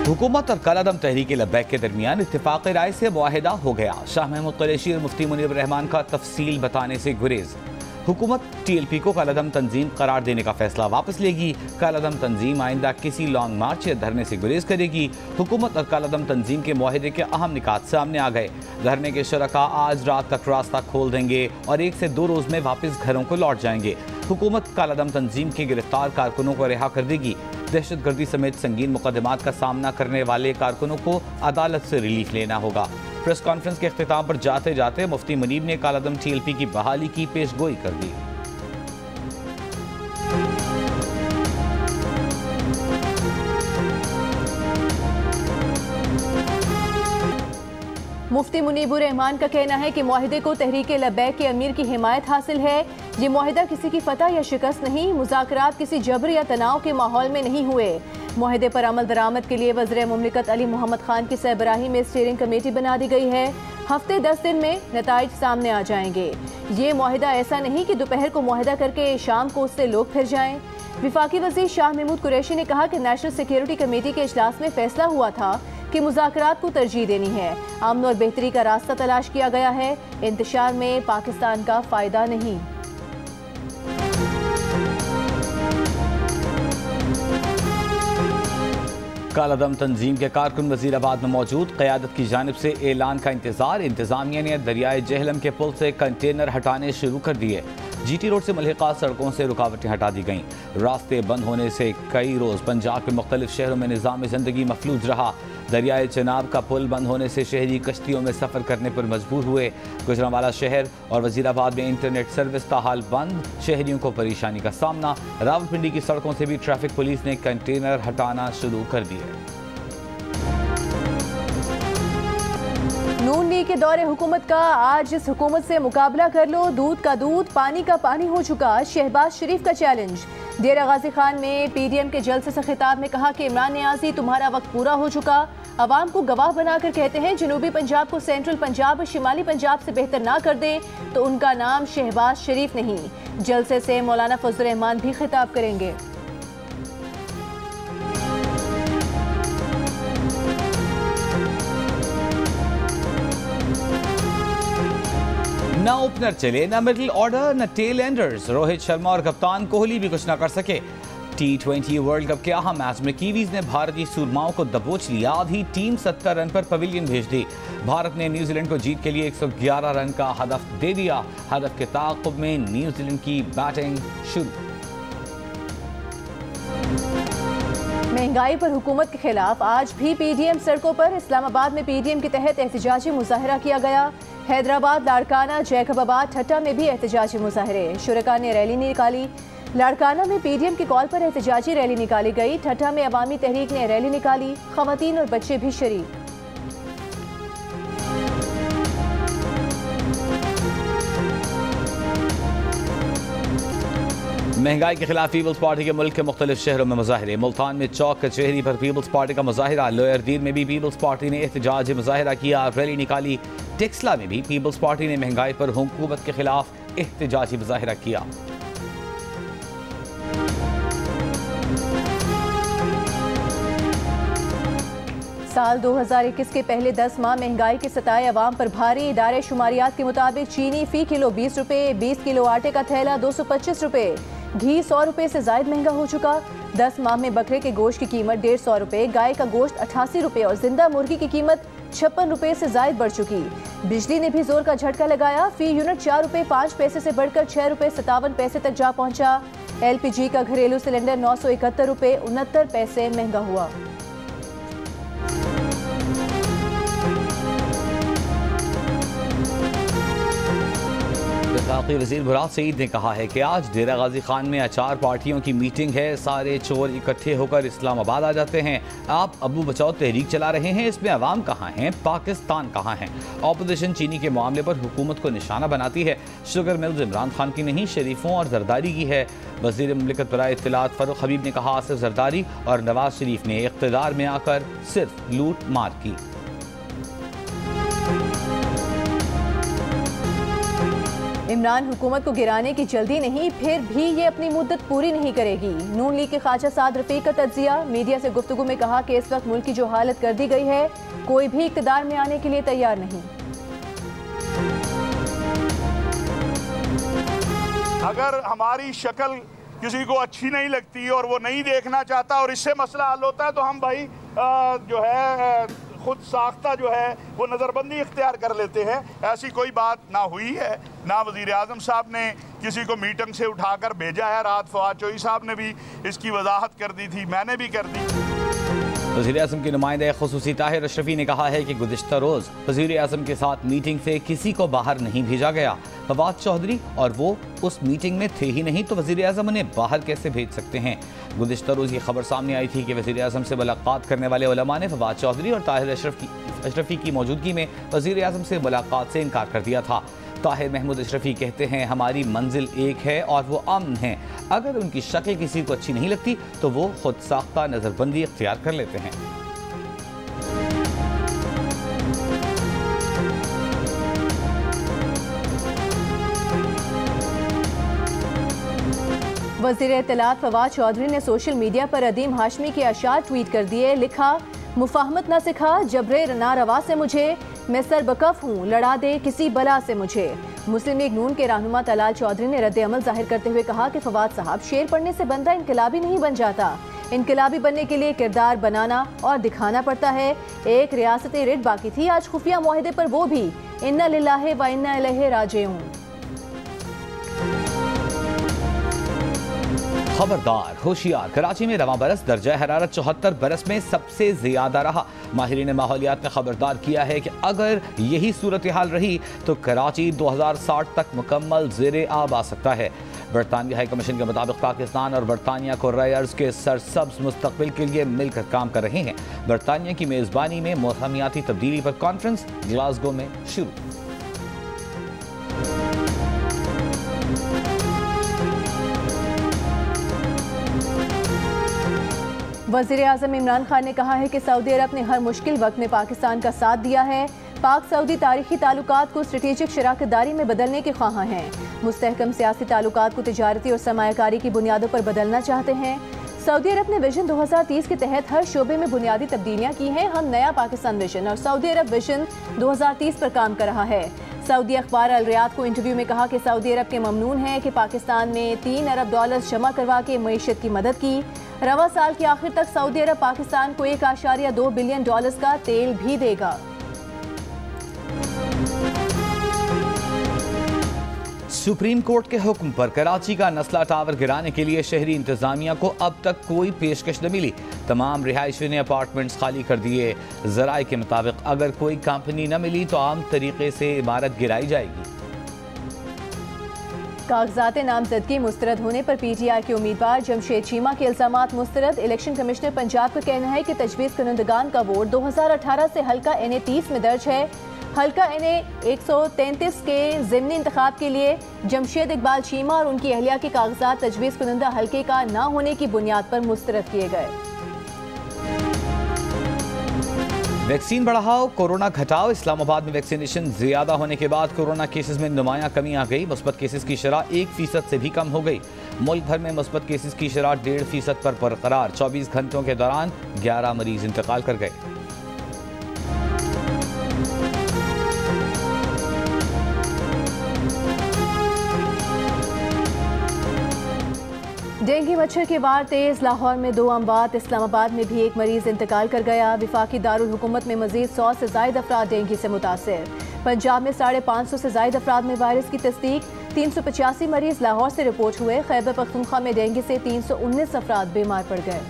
हुकूमत और कलअदम तहरीक लब्बैक के दरमियान इत्तेफाक राय से मुआहिदा हो गया। शाह महमूद कुरैशी और मुफ्ती मुनीर रहमान का तफसील बताने से गुरेज। हुकूमत TLP को कलअदम तंजीम करार देने का फैसला वापस लेगी। कलअदम तंजीम आइंदा किसी लॉन्ग मार्च या धरने से गुरेज करेगी। हुकूमत और कलअदम तंजीम के मुआहिदे के अहम निकात सामने आ गए। धरने के शुरका आज रात तक रास्ता खोल देंगे और 1 से 2 रोज में वापस घरों को लौट जाएंगे। हुकूमत कलअदम तंजीम के गिरफ्तार कारकुनों को रिहा कर देगी। दहशतगर्दी समेत संगीन मुकदमात का सामना करने वाले कारकुनों को अदालत से रिलीफ लेना होगा। प्रेस कॉन्फ्रेंस के अख्तिताम पर जाते जाते मुफ्ती मुनीब ने कलअदम TLP की बहाली की पेशगोई कर दी। मुफ्ती मुनीबुर रहमान का कहना है कि मुआहिदे को तहरीक लब्बैक के अमीर की हिमायत हासिल है। ये मुआहिदा किसी की फतह या शिकस्त नहीं, मुज़ाकरात किसी जबर या तनाव के माहौल में नहीं हुए। मुआहिदे पर अमल दरामद के लिए वज़ीर मुमलिकत अली मोहम्मद खान की सरबराही में स्टीयरिंग कमेटी बना दी गई है। हफ्ते 10 दिन में नताइज सामने आ जाएंगे। ये मुआहिदा ऐसा नहीं कि दोपहर को मुआहिदा करके शाम को उससे लोग फिर जाएं। विफाकी वज़ीर शाह महमूद कुरैशी ने कहा कि नेशनल सिक्योरिटी कमेटी के इजलास में फैसला हुआ था कि मुज़ाकरात को तरजीह देनी है। अमन और बेहतरी का रास्ता तलाश किया गया है। इंतशार में पाकिस्तान का फायदा नहीं। कलअदम तंजीम के कारकुन वजीराबाद में मौजूद। क़यादत की जानिब से ऐलान का इंतजार। इंतजामिया ने दरियाए जहलम के पुल से कंटेनर हटाने शुरू कर दिए। GT रोड से मुल्हिका सड़कों से रुकावटें हटा दी गईं। रास्ते बंद होने से कई रोज पंजाब के मुख्तलिफ शहरों में निज़ाम ज़िंदगी मफलूज रहा। दरियाए चनाब का पुल बंद होने से शहरी कश्तियों में सफ़र करने पर मजबूर हुए। गुजरांवाला शहर और वजीराबाद में इंटरनेट सर्विस ताहाल बंद। शहरियों को परेशानी का सामना। रावलपिंडी की सड़कों से भी ट्रैफिक पुलिस ने कंटेनर हटाना शुरू कर दिए। नून लीग के दौरे हुकूमत का आज इस हुकूमत से मुकाबला कर लो। दूध का दूध पानी का पानी हो चुका, शहबाज शरीफ का चैलेंज। डेरा गाजी खान में PDM के जलसे से खिताब में कहा कि इमरान नियाजी तुम्हारा वक्त पूरा हो चुका। अवाम को गवाह बनाकर कहते हैं जनूबी पंजाब को सेंट्रल पंजाब और शिमाली पंजाब से बेहतर ना कर दें तो उनका नाम शहबाज शरीफ नहीं। जलसे से मौलाना फजल रहमान भी खिताब करेंगे। न ओपनर चले, न मिडिल ऑर्डर, न टेल एंडर्स। रोहित शर्मा और कप्तान कोहली भी कुछ न कर सके। T20 वर्ल्ड कप के अहम मैच में कीवीज ने भारतीय सूरमाओं को दबोच लिया। आधी टीम 70 रन पर पवेलियन भेज दी। भारत ने न्यूजीलैंड को जीत के लिए 111 रन का हदफ दे दिया। हदफ के ताक़ुब में न्यूजीलैंड की बैटिंग शुरू। महंगाई पर हुकूमत के खिलाफ आज भी PDM सड़कों पर। इस्लामाबाद में PDM के तहत एहतजाजी मुजाहरा किया गया। हैदराबाद, लाड़काना, जैकबाबाद, ठट्टा में भी एहतजाजी मुजाहरे। शुरका ने रैली निकाली। लाड़काना में PDM के कॉल पर एहतजाजी रैली निकाली गई। ठट्टा में अवामी तहरीक ने रैली निकाली। खवातीन और बच्चे भी शरीक। महंगाई के खिलाफ पीपल्स पार्टी के मुल्क के मुख्तलिफ शहरों में मुजाहरे। मुल्तान में चौक कचहरी पर पीपल्स पार्टी का मुजाहरा। लोअर दीन में भी पीपल्स पार्टी ने एहतजाजी मुजाहरा किया, रैली निकाली। टेक्सला में भी पीपल्स पार्टी ने महंगाई पर हुकूमत के खिलाफ एहतजाजी मुजाहरा किया। साल 2021 के पहले 10 माह महंगाई के सताए अवाम पर भारी। इदारे शुमारियात के मुताबिक चीनी फी किलो 20 रुपये, 20 किलो आटे का थैला 225 रुपये, घी 100 रुपये से जायद महंगा हो चुका। 10 माह में बकरे के गोश्त की कीमत 150 रुपये, गाय का गोश्त 88 रुपये और जिंदा मुर्गी की कीमत 56 रुपये से जायद बढ़ चुकी। बिजली ने भी जोर का झटका लगाया। फी यूनिट 4 रुपये 5 पैसे से बढ़कर 6 रुपये 57 पैसे तक जा पहुंचा। LPG का घरेलू सिलेंडर 971 रुपये 69 पैसे महंगा हुआ। वफाकी वज़ीर मुराद सईद ने कहा है कि आज डेरा गाजी खान में 4 पार्टियों की मीटिंग है। सारे चोर इकट्ठे होकर इस्लामाबाद आ जाते हैं। आप अबू बचाओ तहरीक चला रहे हैं, इसमें अवाम कहाँ हैं, पाकिस्तान कहाँ हैं। ऑपोजिशन चीनी के मामले पर हुकूमत को निशाना बनाती है। शुगर मिल्स इमरान खान की नहीं, शरीफों और जरदारी की है। वज़ीर मुमलिकत बराए इत्तलात फ़ारूक हबीब ने कहा सिर्फ जरदारी और नवाज शरीफ ने इक़्तिदार में आकर सिर्फ लूट मार की। इमरान हुकूमत को गिराने की जल्दी नहीं, फिर भी ये अपनी मुद्दत पूरी नहीं करेगी। नून लीग के ख्वाजा साद रफीक का तज्जिया। मीडिया से गुफ्तगू में कहा कि इस वक्त मुल्क की जो हालत कर दी गई है, कोई भी इक़्तिदार में आने के लिए तैयार नहीं। अगर हमारी शक्ल किसी को अच्छी नहीं लगती और वो नहीं देखना चाहता और इससे मसला हल होता है तो हम भाई जो है खुद साख्ता जो है वो नज़रबंदी इख्तियार कर लेते हैं। ऐसी कोई बात ना हुई है, ना वज़ीर आज़म साहब ने किसी को मीटिंग से उठाकर भेजा है। रात फवाद चौधरी साहब ने भी इसकी वजाहत कर दी थी, मैंने भी कर दी। वज़ीर आज़म के नुमाइंदे ख़ुसूसी ताहिर अशरफी ने कहा है कि गुज़िश्ता रोज़ वज़ीर आज़म के साथ मीटिंग से किसी को बाहर नहीं भेजा गया। फवाद चौधरी और वो उस मीटिंग में थे ही नहीं तो वज़ीर आज़म उन्हें बाहर कैसे भेज सकते हैं। गुज़िश्ता रोज़ ये खबर सामने आई थी कि वज़ीर आज़म से मुलाकात करने वाले उलमा ने फवाद चौधरी और ताहिर अशरफी की मौजूदगी में वज़ीर आज़म से मुलाकात से इनकार कर दिया था। ताहिर महमूद अशरफी कहते हैं हमारी मंजिल एक है और वो अमन है। अगर उनकी शक्ल किसी को अच्छी नहीं लगती तो वो खुद साख्ता नज़रबंदी इख्तियार कर लेते हैं। वज़ीर इत्तलात फवाद चौधरी ने सोशल मीडिया पर अदीम हाशमी के अशार ट्वीट कर दिए। लिखा, मुफाहमत ना सिखा जबरे नारवा से मुझे, मैं सरबकफ हूँ लड़ा दे किसी बला से मुझे। मुस्लिम लीग नून के रहनुमा तलाल चौधरी ने रद्द अमल जाहिर करते हुए कहा कि फवाद साहब, शेर पढ़ने से बंदा इनकलाबी नहीं बन जाता। इनकलाबी बनने के लिए किरदार बनाना और दिखाना पड़ता है। एक रियासती रिट बाकी थी, आज खुफिया मुआहिदे पर वो भी। इन्ना लिल्लाहि व इन्ना इलैहि राजिऊन। खबरदार, होशियार, कराची में रवां बरस दर्जा हरारत 74 बरस में सबसे ज्यादा रहा। माहिरीन माहौलियात ने खबरदार किया है कि अगर यही सूरत हाल रही तो कराची 2060 तक मुकम्मल ज़ेरे आब आ सकता है। बरतानवी हाई कमीशन के मुताबिक पाकिस्तान और बरतानिया को रायर्स के सरसब्ज मुस्तकबिल के लिए मिलकर काम कर रहे हैं। बरतानिया की मेज़बानी में मौसमियाती तब्दीली पर कॉन्फ्रेंस ग्लासगो में शुरू। वज़ीर आज़म इमरान खान ने कहा है कि सऊदी अरब ने हर मुश्किल वक्त में पाकिस्तान का साथ दिया है। पाक सऊदी तारीखी ताल्लुकात को स्ट्रेटेजिक शराकतदारी में बदलने के ख्वाहां हैं। मुस्तहकम सियासी ताल्लुकात को तिजारती और सरमायाकारी की बुनियादों पर बदलना चाहते हैं। सऊदी अरब ने विजन 2030 के तहत हर शोबे में बुनियादी तब्दीलियाँ की हैं। हम नया पाकिस्तान विजन और सऊदी अरब विजन 2030 पर काम कर रहा है। सऊदी अखबार अल रियाद को इंटरव्यू में कहा कि सऊदी अरब के ममनून है कि पाकिस्तान में $3 अरब जमा करवा के मईशत की मदद की। रवा साल के आखिर तक सऊदी अरब पाकिस्तान को $1.2 बिलियन का तेल भी देगा। सुप्रीम कोर्ट के हुक्म पर कराची का नस्ला टावर गिराने के लिए शहरी इंतजामिया को अब तक कोई पेशकश न मिली। तमाम रिहायशियों ने अपार्टमेंट्स खाली कर दिए। जराए के मुताबिक अगर कोई कंपनी न मिली तो आम तरीके से इमारत गिराई जाएगी। कागजात नामजदगी मुस्तरद होने पर PTI के उम्मीदवार जमशेद चीमा के इल्जामात मुस्तरद। इलेक्शन कमिश्नर पंजाब का कहना है कि तजवीज़ कुनंदगान का वोट 2018 से हल्का NA 30 में दर्ज है। हल्का NA 133 के ज़िमनी इंतखाब के लिए जमशेद इकबाल चीमा और उनकी अहलिया के कागजात तजवीज़ कुनंदा हल्के का न होने की बुनियाद पर मुस्तरद किए गए। वैक्सीन बढ़ाओ, कोरोना घटाओ। इस्लामाबाद में वैक्सीनेशन ज्यादा होने के बाद कोरोना केसेस में नुमायां कमी आ गई। मुस्बत केसेस की शरह 1% से भी कम हो गई। मुल्क भर में मुस्बत केसेस की शरह 1.5% पर बरकरार। 24 घंटों के दौरान 11 मरीज इंतकाल कर गए। डेंगू मच्छर के वार तेज। लाहौर में 2 अमवात, इस्लामाबाद में भी 1 मरीज इंतकाल कर गया। विफाकी दारुल हुकूमत में मजीद 100 से ज़ायद अफराद डेंगू से मुतासिर। पंजाब में 550 से ज़ायद अफराद में वायरस की तस्दीक। 385 मरीज लाहौर से रिपोर्ट हुए। खैबर पख्तूनख्वा में डेंगू से 319 अफराद बीमार पड़ गए।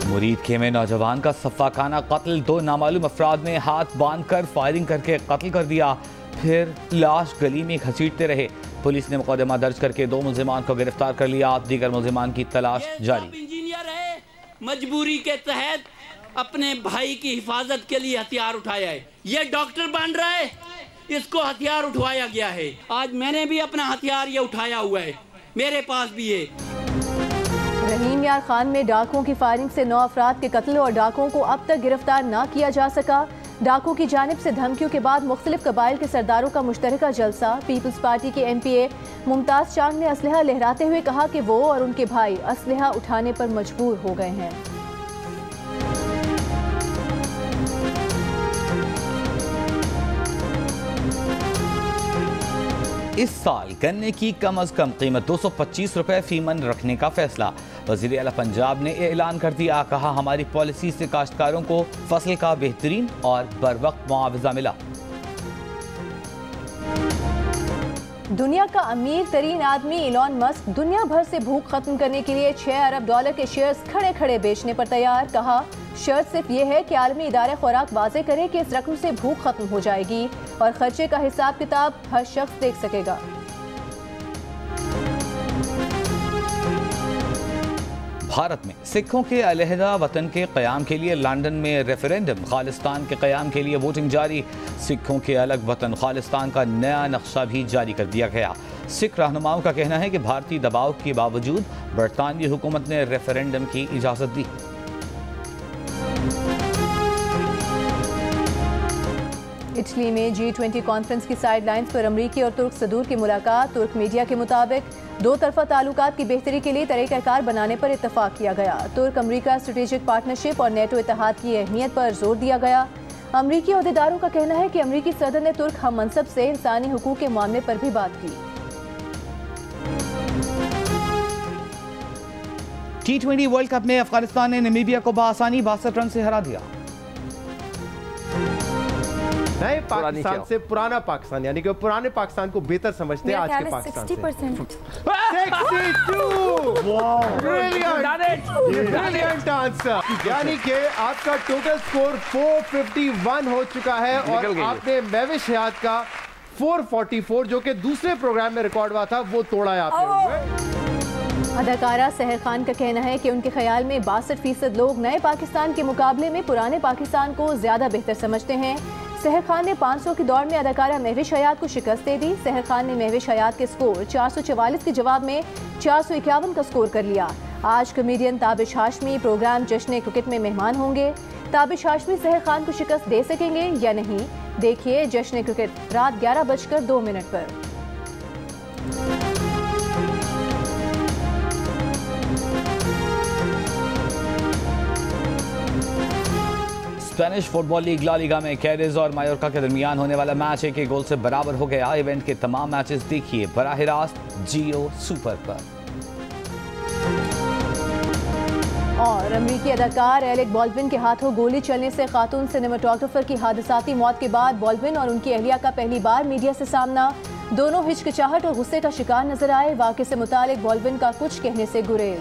मुरीद के में नौजवान का सफ़ाकाना कत्ल। 2 नामालूम अफराद ने हाथ बांध कर फायरिंग करके कत्ल कर दिया, फिर लाश गली में घसीटते रहे। पुलिस ने मुकदमा दर्ज करके 2 मुल्जिमान को गिरफ्तार कर लिया। दीगर मुल्जिमान की तलाश जारी। इंजीनियर है, मजबूरी के तहत अपने भाई की हिफाजत के लिए हथियार उठाया है। ये डॉक्टर बन रहा है, इसको हथियार उठवाया गया है। आज मैंने भी अपना हथियार ये उठाया हुआ है, मेरे पास भी है। रहीम यार खान में डाकुओं की फायरिंग से 9 अफराद के कत्ल और डाकुओं को अब तक गिरफ्तार न किया जा सका। डाकू की जानिब से धमकियों के बाद मुख्तलिफ कबाइल के सरदारों का मुश्तरका जलसा। पीपल्स पार्टी के MPA मुमताज चांद ने असलहा लहराते हुए कहा कि वो और उनके भाई असलहा उठाने पर मजबूर हो गए हैं। इस साल गन्ने की कम अज कम कीमत 225 रुपए फी मन रखने का फैसला। वज़ीर आला पंजाब ने ऐलान कर दिया, कहा हमारी पॉलिसी से काश्तकारों को फसल का बेहतरीन और बरवक्त मुआवजा मिला। दुनिया का अमीर तरीन आदमी इलॉन मस्क दुनिया भर से भूख खत्म करने के लिए $6 अरब के शेयर्स खड़े खड़े बेचने पर तैयार। कहा शर्त सिर्फ ये है कि आलमी इदारे खुराक वाजे करे कि इस रकम से भूख खत्म हो जाएगी और खर्चे का हिसाब किताब हर शख्स देख सकेगा। भारत में सिखों के अलहदा वतन के क़याम के लिए लंदन में रेफरेंडम, खालिस्तान के क़याम के लिए वोटिंग जारी। सिखों के अलग वतन खालिस्तान का नया नक्शा भी जारी कर दिया गया। सिख रहनुमाओं का कहना है कि भारतीय दबाव के बावजूद बरतानवी हुकूमत ने रेफरेंडम की इजाज़त दी। इटली में G20 कॉन्फ्रेंस की साइडलाइंस पर अमरीकी और तुर्क सदूर की मुलाकात। तुर्क मीडिया के मुताबिक दो तरफा ताल्लुकात की बेहतरी के लिए तरीक़ाकार बनाने पर इत्तफाक किया गया। तुर्क अमरीका स्ट्रेटेजिक पार्टनरशिप और नेटो इत्तेहाद की अहमियत पर जोर दिया गया। अमरीकी अहदेदारों का कहना है कि अमरीकी सदर ने तुर्क हम मनसब से इंसानी हुकूक के मामले पर भी बात की। T20 वर्ल्ड कप में अफगानिस्तान ने नामीबिया को बआसानी 62 रन से हरा दिया। नए पाकिस्तान से पुराना पाकिस्तान, यानी कि पुराने पाकिस्तान को बेहतर समझते हैं आज के पाकिस्तान से। 62 आंसर, यानी कि आपका टोटल स्कोर 451 हो चुका है और आपने महविश हयात का 444 जो कि दूसरे प्रोग्राम में रिकॉर्ड हुआ था वो तोड़ा है आपने। अदाकारा सहर खान का कहना है कि उनके ख्याल में 62% लोग नए पाकिस्तान के मुकाबले में पुराने पाकिस्तान को ज्यादा बेहतर समझते हैं। सहर खान ने 500 की दौड़ में अदाकारा महविश हयात को शिकस्त दे दी। सहर खान ने महविश हयात के स्कोर 444 के जवाब में 451 का स्कोर कर लिया। आज कॉमेडियन ताबिश हाशमी प्रोग्राम जश्न क्रिकेट में मेहमान होंगे। ताबिश हाशमी सहर खान को शिकस्त दे सकेंगे या नहीं, देखिए जश्न क्रिकेट रात 11:02 पर। Spanish football league La Liga में कैडिज और मायोर्का के दरमियान होने वाला मैच 1-1 गोल से बराबर हो गया। इवेंट के तमाम मैचेस देखिए बराह रास्त जियो सुपर पर। और अमेरिकी अदाकार एलेक बॉल्डविन के हाथों गोली चलने से खातून सिनेमाटोग्राफर की हादसाती मौत के बाद बॉल्डविन और उनकी अहलिया का पहली बार मीडिया से सामना। दोनों हिचकिचाहट और गुस्से का शिकार नजर आए। वाक़े से मुतालिक बॉल्डविन का कुछ कहने से गुरेज।